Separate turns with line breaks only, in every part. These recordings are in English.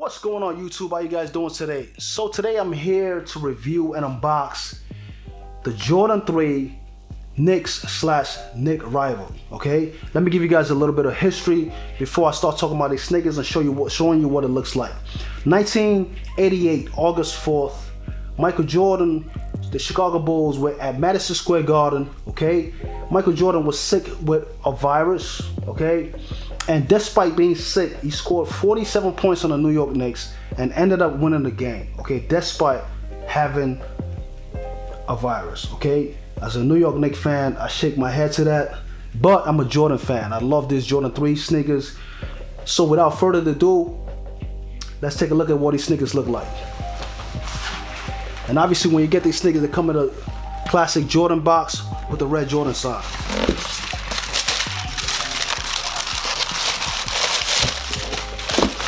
What's going on YouTube? How you guys doing today? So today I'm here to review and unbox the Jordan 3 Knicks/Knick rival. Okay, let me give you guys a little bit of history before I start talking about these sneakers and showing you what it looks like. 1988, August 4th, Michael Jordan, the Chicago Bulls were at Madison Square Garden. Okay, Michael Jordan was sick with a virus. Okay, and despite being sick, he scored 47 points on the New York Knicks and ended up winning the game. Okay, despite having a virus. Okay, as a New York Knicks fan, I shake my head to that, but I'm a Jordan fan. I love these Jordan 3 sneakers. So without further ado, let's take a look at what these sneakers look like. And obviously when you get these sneakers, they come in a classic Jordan box with the red Jordan sign.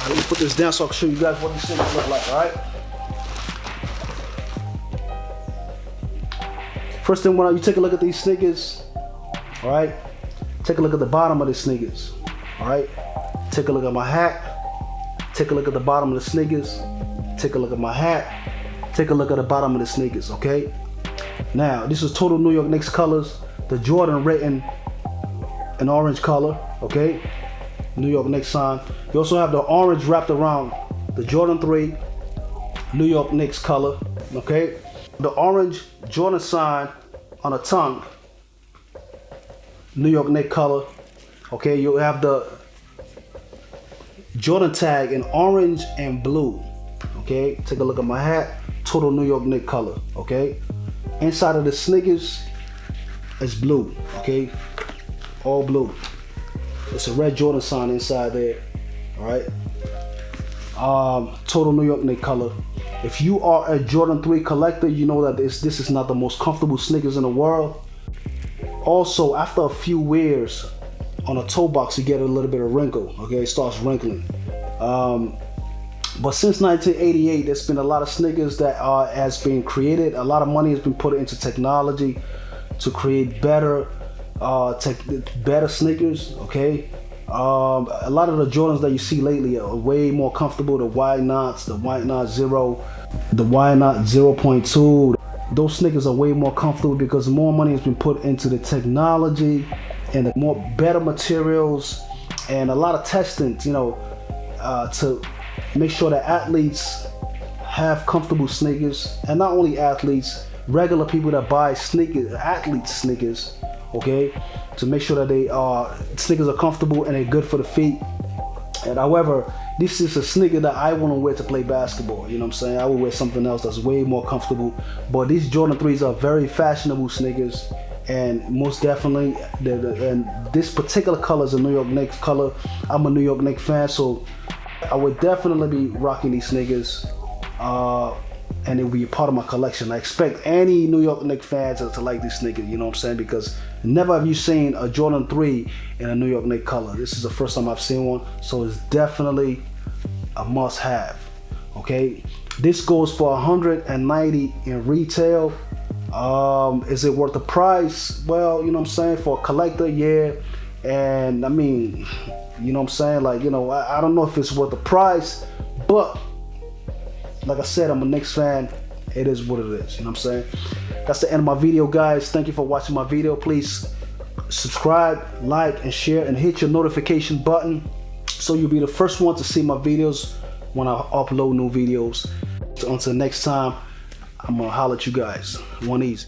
Let me put this down so I can show you guys what these sneakers look like, alright? First thing, when you take a look at these sneakers, alright? Take a look at the bottom of the sneakers, alright? Take a look at my hat. Take a look at the bottom of the sneakers. Take a look at my hat. Take a look at the bottom of the sneakers, okay? Now, this is total New York Knicks colors. The Jordan written in orange color, okay? New York Knicks sign. You also have the orange wrapped around the Jordan 3 New York Knicks color, okay? The orange Jordan sign on the tongue, New York Knicks color, okay? You have the Jordan tag in orange and blue, okay? Take a look at my hat, total New York Knicks color, okay? Inside of the sneakers is blue, okay? All blue. It's a red Jordan sign inside there, all right? Total New York Knicks color. If you are a Jordan 3 collector, you know that this is not the most comfortable sneakers in the world. Also, after a few wears on a toe box, you get a little bit of wrinkle, okay? It starts wrinkling. But since 1988, there's been a lot of sneakers that has been created. A lot of money has been put into technology to create better sneakers, okay? A lot of the Jordans that you see lately are way more comfortable. The White Knots, the White Knot Zero, the White Knot 0.2. Those sneakers are way more comfortable because more money has been put into the technology and the better materials and a lot of testing, you know, to make sure that athletes have comfortable sneakers, and not only athletes, regular people that buy sneakers, sneakers, okay, to make sure that sneakers are comfortable and they're good for the feet. And however, this is a sneaker that I want to wear to play basketball. You know what I'm saying? I would wear something else that's way more comfortable. But these Jordan 3s are very fashionable sneakers, and most definitely, and this particular color is a New York Knicks color. I'm a New York Knicks fan, so I would definitely be rocking these sneakers, and it will be a part of my collection. I expect any New York Knicks fans to like these sneakers, you know what I'm saying? Because never have you seen a Jordan 3 in a New York Knicks color. This is the first time I've seen one, so it's definitely a must-have, okay? This goes for $190 in retail. Is it worth the price? Well, you know what I'm saying, for a collector, yeah. And I mean, you know what I'm saying, like, you know, I don't know if it's worth the price, but like I said, I'm a Knicks fan. It is what it is, you know what I'm saying? That's the end of my video, guys. Thank you for watching my video. Please subscribe, like, and share, and hit your notification button so you'll be the first one to see my videos when I upload new videos. So until next time, I'm gonna holler at you guys. One easy.